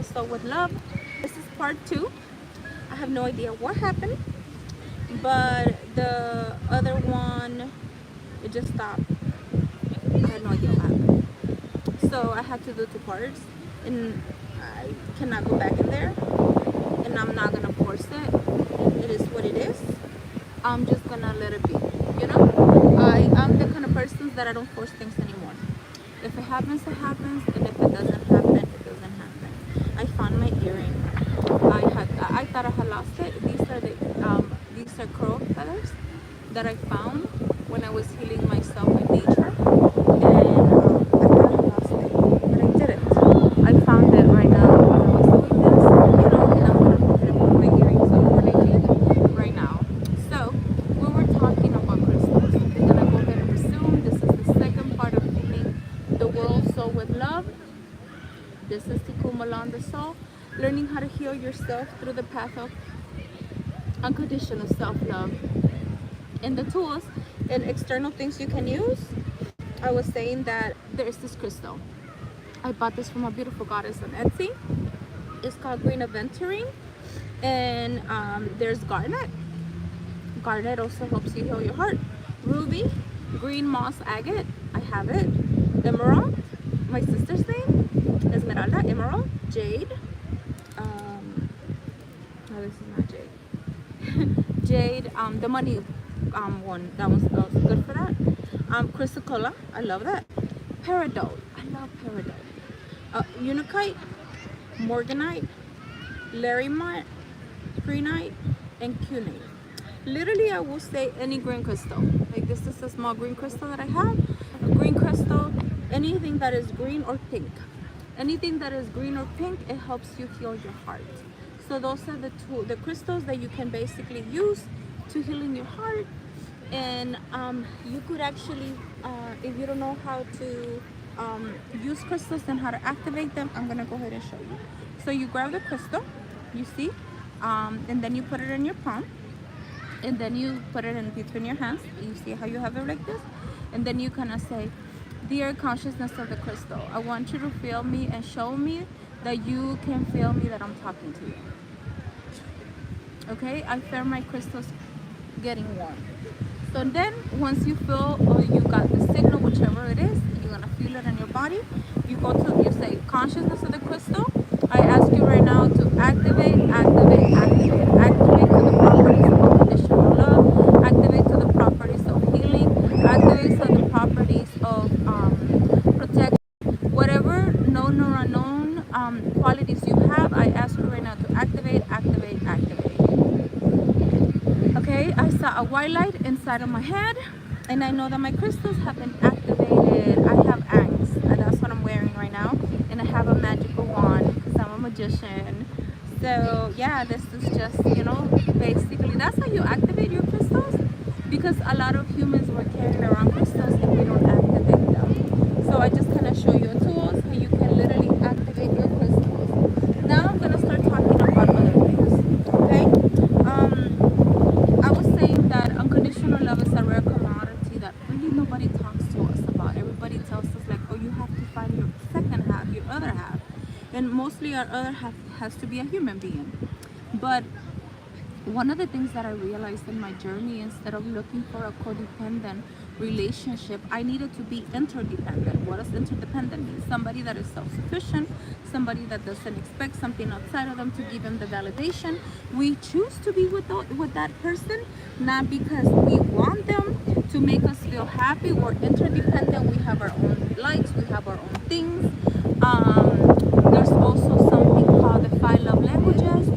the Soul with Love. This is part 2. I have no idea what happened, but the other one, it just stopped. I had no idea what happened. So I had to do 2 parts, and I cannot go back in there, and I'm not gonna force it. It is what it is. I'm just gonna let it be, you know? I'm the kind of person that I don't force things anymore. If it happens, it happens, and if it doesn't happen, it doesn't happen. I found my earring. I thought I had lost it. These are crow feathers that I found when I was healing myself in nature, and I thought I lost it, but I didn't. I found it right now when I was doing this, you know, and I'm gonna put my earrings on when I leave right now. So we were talking about crystals. I'm gonna go ahead and resume. This is the second part of healing the world soul with love. This is Tikkun the soul, learning how to heal yourself through the path of unconditional self-love. And the tools and external things you can use. I was saying that there's this crystal. I bought this from a beautiful goddess on Etsy. It's called green aventurine, and there's garnet. Garnet also helps you heal your heart. Ruby, green moss agate, I have it. Emerald, my sister's name, Esmeralda, emerald, jade. No, this is not jade. Jade, the money one, that was good for that. Chrysocolla, I love that. Peridot, I love peridot. Unakite, morganite, larimite, prehnite, and cunite. Literally, I will say any green crystal. Like this is a small green crystal that I have. A green crystal, anything that is green or pink. Anything that is green or pink, it helps you heal your heart. So those are the crystals that you can basically use to healing your heart. And you could actually, if you don't know how to use crystals and how to activate them, I'm gonna go ahead and show you. So you grab the crystal, you see, and then you put it in your palm, and then you put it in between your hands. You see how you have it like this, and then you kind of say, "Dear consciousness of the crystal, I want you to feel me and show me that you can feel me, that I'm talking to you." Okay, I feel my crystals getting warm. So then once you feel, or you got the signal, whichever it is, you're gonna feel it in your body. You go to, you say, consciousness of the crystal, I ask you right now to activate to the properties of unconditional love, activate to the properties of healing, activate to the properties of protection, whatever known or unknown qualities you have. I ask you right now to activate. Okay, I saw a white light inside of my head, and I know that my crystals have been activated. I have angst, and that's what I'm wearing right now, and I have a magical wand because I'm a magician. So yeah, this is just, you know, basically that's how you activate your crystals, because a lot of humans were carrying around crystals and we don't activate them. So I just kind of show you tools how you can literally activate your crystals. Now I'm gonna start talking about other things. Okay, I was saying that unconditional love is a rare commodity that really nobody talks to us about. Everybody tells us like, oh, you have to find your second half, your other half, and mostly our other half has to be a human being. But one of the things that I realized in my journey, instead of looking for a codependent relationship, I needed to be interdependent. What does interdependent mean? Somebody that is self-sufficient, somebody that doesn't expect something outside of them to give them the validation. We choose to be with that person, not because we want them to make us feel happy. We're interdependent. We have our own likes. We have our own things. There's also something called the 5 love languages.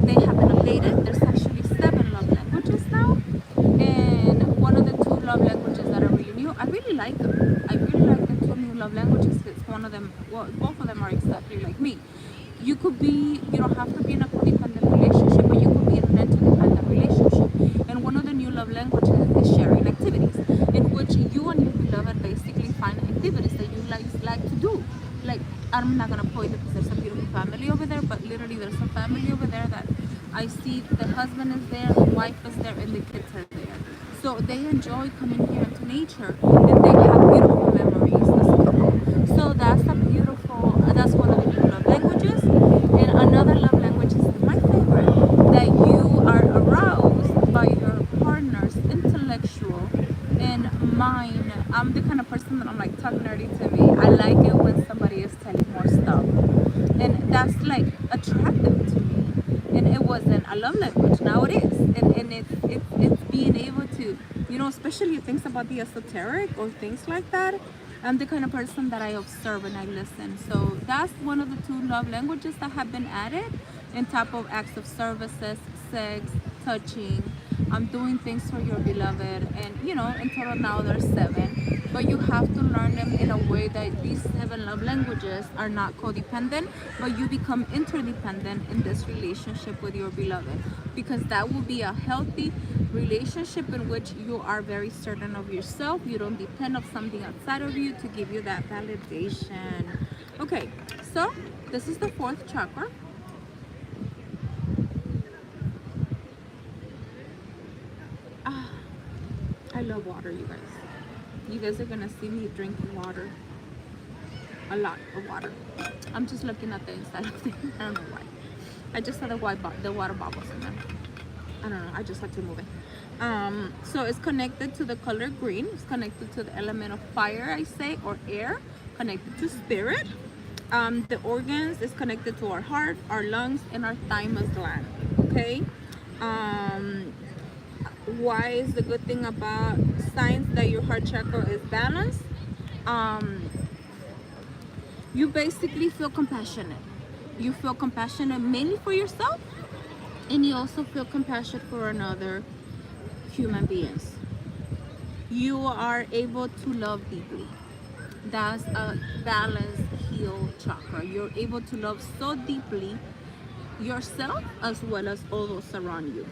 They have been updated. There's actually 7 love languages now, and one of the 2 love languages that are really new, I really like them. I really like the 2 new love languages. It's one of them, well, both of them are exactly like me. You don't have to be in a codependent relationship, but you could be in an interdependent relationship. And one of the new love languages is sharing activities, in which you and your beloved basically find activities that you like to do. Like, I'm not gonna point it because there's a beautiful family over there, but literally there's a family over there that I see the husband is there, the wife is there, and the kids are there. So they enjoy coming here into nature, and they have beautiful memories as a couple. So that's one of the new love languages. that's like attractive to me. And it wasn't a love language. Now it is. And it's being able to, you know, especially things about the esoteric or things like that. I'm the kind of person that I observe and I listen. So that's one of the 2 love languages that have been added in top of acts of services, sex, touching, doing things for your beloved. And you know, in total now there's 7. But you have to learn them in a way that these 7 love languages are not codependent, but you become interdependent in this relationship with your beloved, because that will be a healthy relationship in which you are very certain of yourself. You don't depend on something outside of you to give you that validation. Okay, so this is the 4th chakra. I love water, you guys. You guys are gonna see me drinking water, a lot of water. I'm just looking at the inside of it. I don't know why. I just saw the water bubbles in there. I don't know, I just had to move it. So it's connected to the color green. It's connected to the element of fire, I say, or air, connected to spirit. The organs is connected to our heart, our lungs, and our thymus gland. Okay. Why is the good thing about signs that your heart chakra is balanced? You basically feel compassionate. You feel compassionate mainly for yourself, and you also feel compassion for another human beings. You are able to love deeply. That's a balanced, healed chakra. You're able to love so deeply yourself as well as all those around you.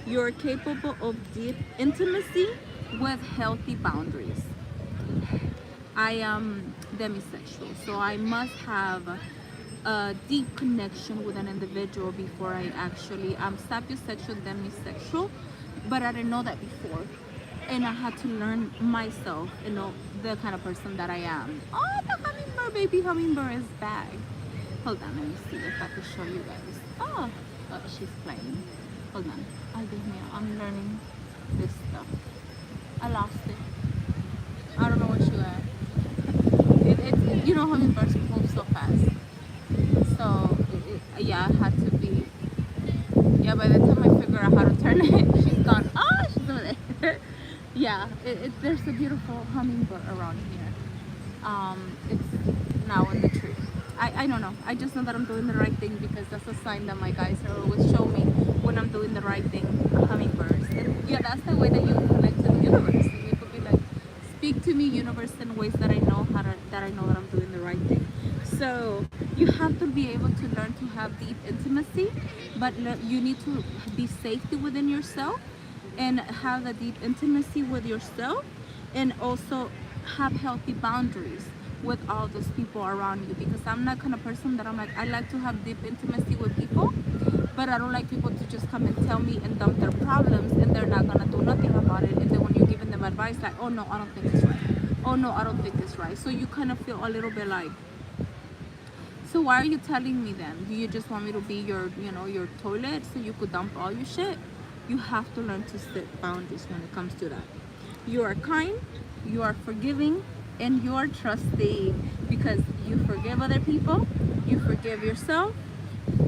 You're capable of deep intimacy with healthy boundaries. I am demisexual, so I must have a deep connection with an individual before I actually, I'm sapiosexual, demisexual, but I didn't know that before. And I had to learn myself, you know, the kind of person that I am. Oh, the hummingbird, baby hummingbird is back. Hold on, let me see if I can show you guys. Oh, she's playing. Hold on. I'm learning this stuff. I lost it. I don't know where she went. You know, hummingbirds move so fast. So, yeah, I had to be. Yeah, by the time I figure out how to turn it, she's gone. Oh, she's over there. Yeah, there's a beautiful hummingbird around here. It's now in the tree. I don't know. I just know that I'm doing the right thing, because that's a sign that my guys are always show me when I'm doing the right thing. Hummingbirds. And yeah, that's the way that you connect to the universe. And you could be like, speak to me, universe, in ways that I know that I'm doing the right thing. So you have to be able to learn to have deep intimacy, but you need to be safety within yourself and have a deep intimacy with yourself, and also have healthy boundaries with all those people around you. Because I'm not kind of person that I'm like, I like to have deep intimacy with people, but I don't like people to just come and tell me and dump their problems, and they're not gonna do nothing about it. And then when you're giving them advice, like, oh no, I don't think it's right. Oh no, I don't think it's right. So you kind of feel a little bit like, so why are you telling me then? Do you just want me to be your, you know, your toilet so you could dump all your shit? You have to learn to set boundaries when it comes to that. You are kind, you are forgiving, and you are trusting, because you forgive other people, you forgive yourself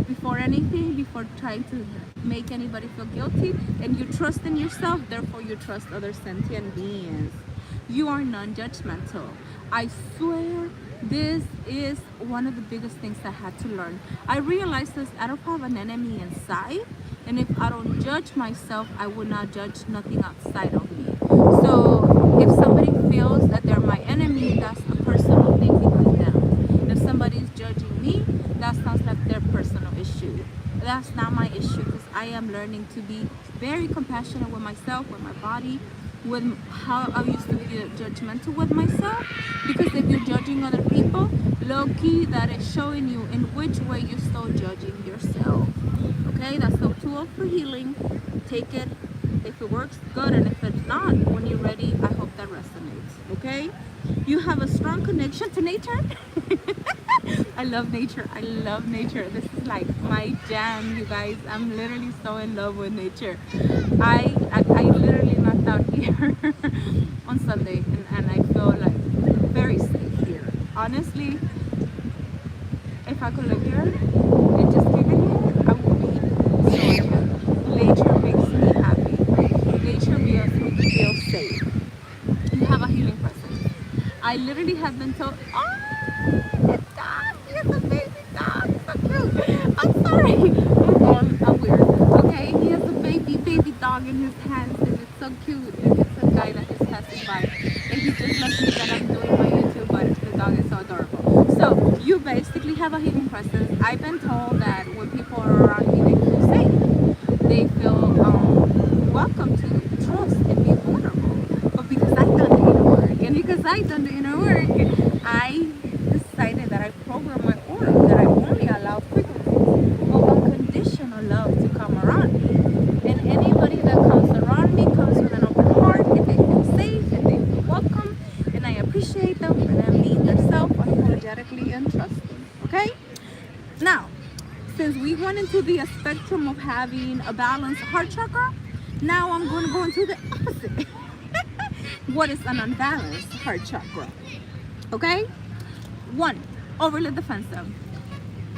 before anything, before trying to make anybody feel guilty, and you trust in yourself, therefore you trust other sentient beings. You are non-judgmental. I swear, this is one of the biggest things I had to learn. I realized this, I don't have an enemy inside, and if I don't judge myself, I will not judge nothing outside of me. So if somebody feels that they're my enemy, that's a personal thing with them. If somebody's judging me, that sounds like their personal issue. That's not my issue, because I am learning to be very compassionate with myself, with my body, with how I used to be judgmental with myself. Because if you're judging other people, low-key, that is showing you in which way you're still judging yourself. Okay, that's the tool for healing. Take it. If it works, good, and if it's not, when you're ready, I hope that resonates. Okay, you have a strong connection to nature. I love nature. I love nature. This is like my jam, you guys. I'm literally so in love with nature. I literally knocked out here on Sunday, and I feel like very safe here. Honestly, if I could live here and just give it here, I would be so happy. Nature makes me happy. Nature makes me feel safe. You have a healing presence. I literally have been told, oh, the dog, he has a baby dog, so cute. I'm sorry. I'm weird. Okay, he has a baby dog in his hands, and it's so cute. And it's a guy that is passing by, and he just lets me that I'm doing my YouTube, but the dog is so adorable. So you basically have a healing presence. I've been told that when people are around me, they feel safe. They feel welcome to trust and be vulnerable. But because I've done the inner work, and because I've done the inner work, I decided that I program my aura, that I only allow frequencies of unconditional love to come around me. And anybody that comes around me comes with an open heart, and they feel safe, and they feel welcome, and I appreciate them for them being themselves unapologetically and trusting. Okay? Now, since we went into the spectrum of having a balanced heart chakra, now I'm going to go into the opposite. What is an unbalanced heart chakra? Okay? 1, overly defensive.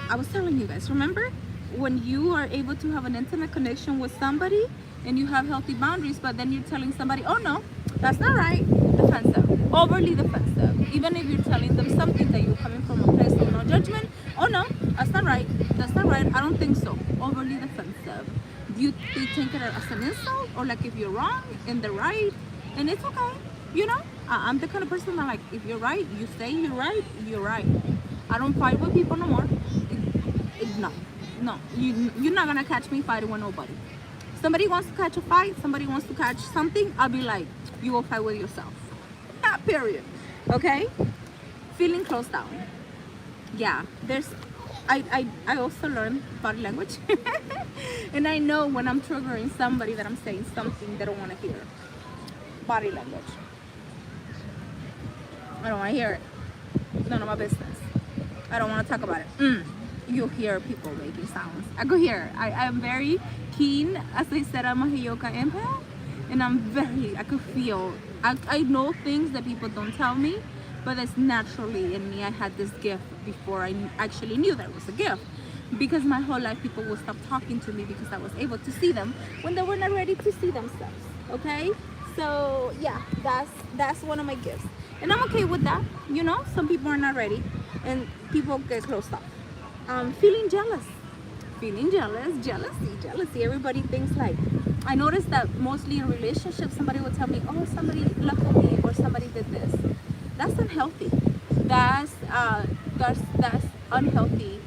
I was telling you guys, remember? When you are able to have an intimate connection with somebody and you have healthy boundaries, but then you're telling somebody, oh no, that's not right. Defensive. Overly defensive. Even if you're telling them something that you're coming from a place of no judgment, oh no, that's not right. That's not right. I don't think so. Overly defensive. They take it as an insult, or like if you're wrong and they're right, and it's okay. You know, I'm the kind of person that, like, if you're right, you say you're right, you're right. I don't fight with people no more. No, you're not gonna catch me fighting with nobody. Somebody wants to catch a fight, somebody wants to catch something, I'll be like, you will fight with yourself. Period. Okay? Feeling closed down. Yeah, I also learned body language. And I know when I'm triggering somebody that I'm saying something they don't want to hear. Body language. I don't want to hear it. None of my business. I don't want to talk about it. You hear people making sounds. I go here. I am very keen. As I said, I'm a HEYOKA empath. And I could feel. I know things that people don't tell me. But that's naturally in me. I had this gift before I actually knew that it was a gift. Because my whole life people would stop talking to me because I was able to see them when they were not ready to see themselves. Okay? So yeah, that's one of my gifts. And I'm okay with that. You know, some people are not ready and people get closed off. Feeling jealous. Jealousy. Everybody thinks like, I noticed that mostly in relationships, somebody will tell me, oh, somebody looked at me or somebody did this. That's unhealthy. That's unhealthy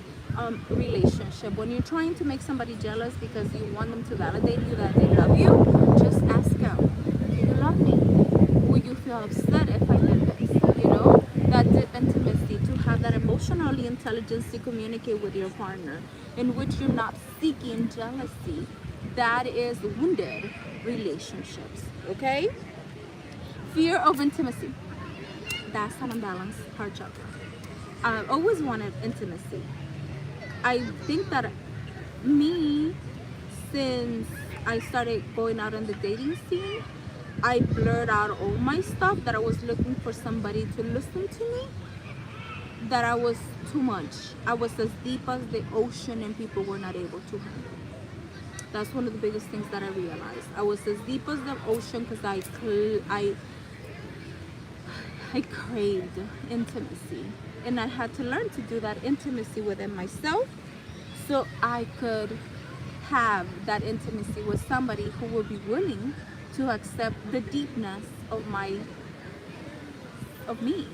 relationship. When you're trying to make somebody jealous because you want them to validate you that they love you, just ask them, do you love me? Would you feel upset if I did this? You know, that deep intimacy, to have that emotional intelligence to communicate with your partner, in which you're not seeking jealousy. That is wounded relationships. Okay? Fear of intimacy. That's an unbalanced heart chakra. I've always wanted intimacy. I think that since I started going out on the dating scene, I blurred out all my stuff, that I was looking for somebody to listen to me, that I was too much. I was as deep as the ocean and people were not able to handle. That's one of the biggest things that I realized. I was as deep as the ocean because I craved intimacy, and I had to learn to do that intimacy within myself so I could have that intimacy with somebody who would be willing to accept the deepness of me.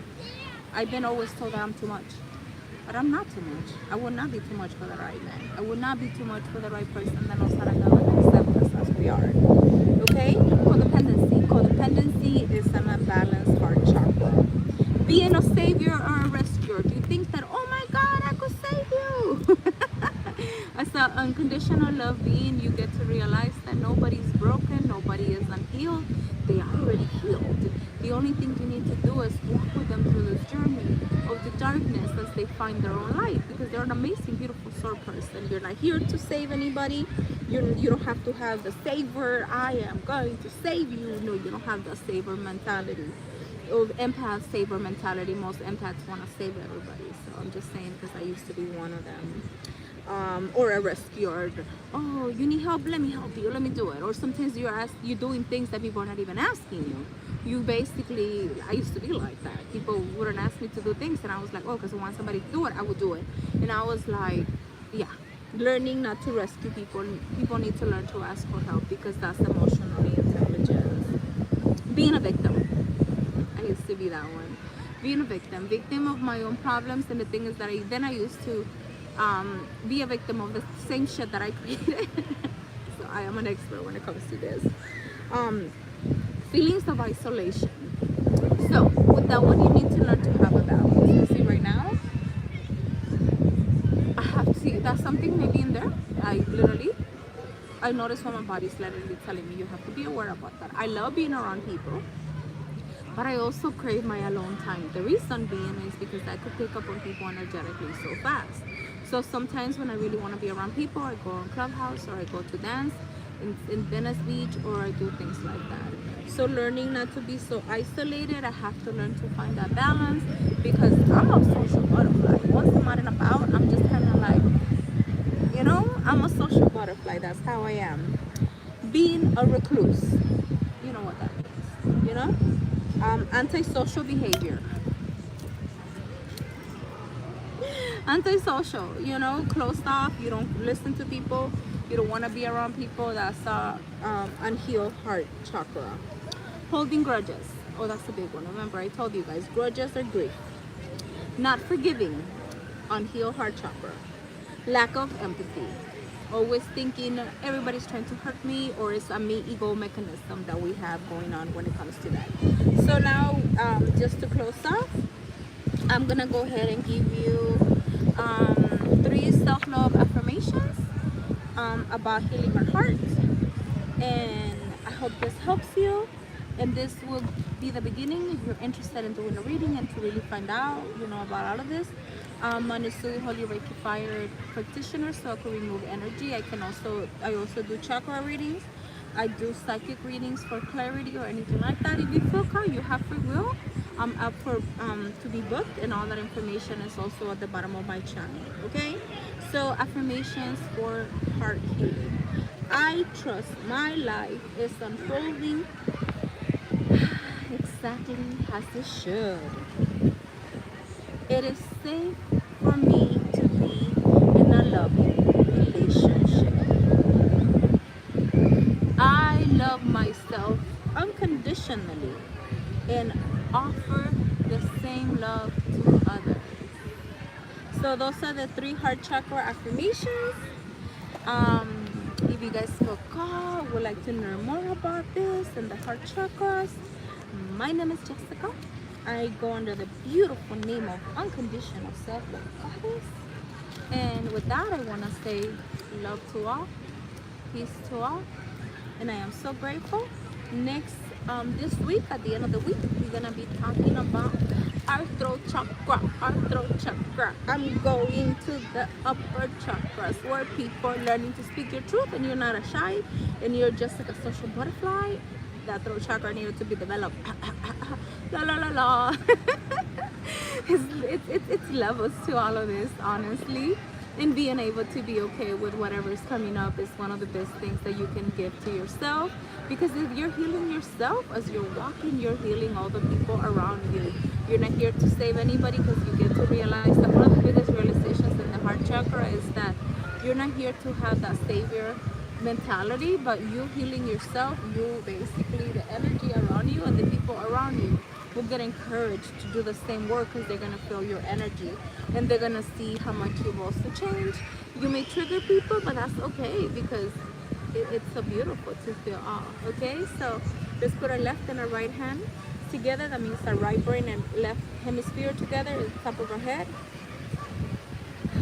I've been always told that I'm too much, but I'm not too much. I will not be too much for the right man. I will not be too much for the right person that knows how to love and accept us as we are. Okay? Codependency is an unbalanced heart chakra. Being a savior or a rescuer. Do you think that, oh my God, I could save you? As an unconditional love being, you get to realize that nobody's broken, nobody is unhealed. They are already healed. The only thing you need to do is walk with them through this journey of the darkness as they find their own light, because they're an amazing, beautiful soul person. You're not here to save anybody. You don't have to have the savior, I am going to save you. No, you don't have the savior mentality. empath saver mentality. Most empaths want to save everybody. So I'm just saying, because I used to be one of them. Or a rescuer. Oh, you need help? Let me help you. Let me do it. Or sometimes you're doing things that people are not even asking you. You basically, I used to be like that. People wouldn't ask me to do things, and I was like, oh, because I want somebody to do it, I would do it. And I was like, yeah, learning not to rescue people. People need to learn to ask for help, because that's emotionally intelligence. Being a victim. I used to be that one. Being a victim of my own problems. And the thing is that I used to be a victim of the same shit that I created. So I am an expert when it comes to this. Feelings of isolation. So with that one, you need to learn to have a balance. You see right now, I have to see that's something maybe in there. I notice when my body's literally telling me you have to be aware about that. I love being around people, but I also crave my alone time. The reason being is because I could pick up on people energetically so fast. So sometimes when I really want to be around people, I go on Clubhouse, or I go to dance in Venice Beach, or I do things like that. So learning not to be so isolated, I have to learn to find that balance, because I'm a social butterfly. Once I'm out and about, I'm just kind of like, you know, I'm a social butterfly. That's how I am. Being a recluse, you know what that means, you know? Antisocial behavior. Antisocial, you know, closed off. You don't listen to people. You don't want to be around people. That's unhealed heart chakra. Holding grudges. Oh, that's a big one. Remember, I told you guys, grudges are grief. Not forgiving. Unhealed heart chakra. Lack of empathy. Always thinking everybody's trying to hurt me, or it's a me ego mechanism that we have going on when it comes to that. So now, just to close off, I'm gonna go ahead and give you 3 self-love affirmations about healing our heart, and I hope this helps you. And this will be the beginning if you're interested in doing a reading and to really find out, you know, about all of this. I'm an USUI Holy Reiki Fire practitioner, so I can remove energy. I also do chakra readings. I do psychic readings for clarity or anything like that. If you feel called, you have free will. I'm up for to be booked, and all that information is also at the bottom of my channel. Okay, so affirmations for heart healing. I trust my life is unfolding exactly as it should. It is safe for me to be in a loving relationship. I love myself unconditionally and offer the same love to others. So those are the 3 heart chakra affirmations. If you guys feel called, would like to learn more about this and the heart chakras, my name is Jessica. I go under the beautiful name of Unconditional Self-Love Goddess. And with that, I want to say love to all, peace to all, and I am so grateful. Next, this week, at the end of the week, we're going to be talking about our throat chakra, I'm going to the upper chakras, where people are learning to speak your truth, and you're not a shy, and you're just like a social butterfly. That throat chakra needed to be developed. La la la la. It's levels to all of this, honestly. And being able to be okay with whatever is coming up is one of the best things that you can give to yourself. Because if you're healing yourself as you're walking, you're healing all the people around you. You're not here to save anybody, because you get to realize that one of the biggest realizations in the heart chakra is that you're not here to have that savior mentality, but you healing yourself, you basically, the energy around you and the people around you will get encouraged to do the same work, because they're going to feel your energy, and they're going to see how much you've also changed. You may trigger people, but that's okay, because it's so beautiful to feel awe. Okay, so let's put our left and our right hand together. That means our right brain and left hemisphere together at the top of our head.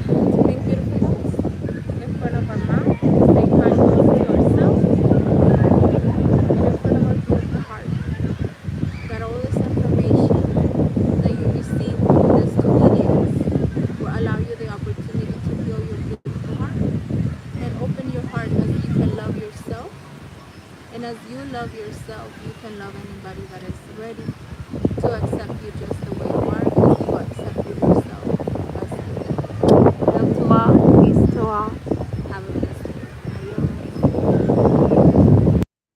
To make beautiful thoughts in front of our mouth. Stay kind to ourselves. And in front of our beautiful heart. That all this information that you receive from this obedience will allow you the opportunity to heal your beautiful heart and open your heart as you can love yourself. And as you love yourself, you can love anybody that is ready to accept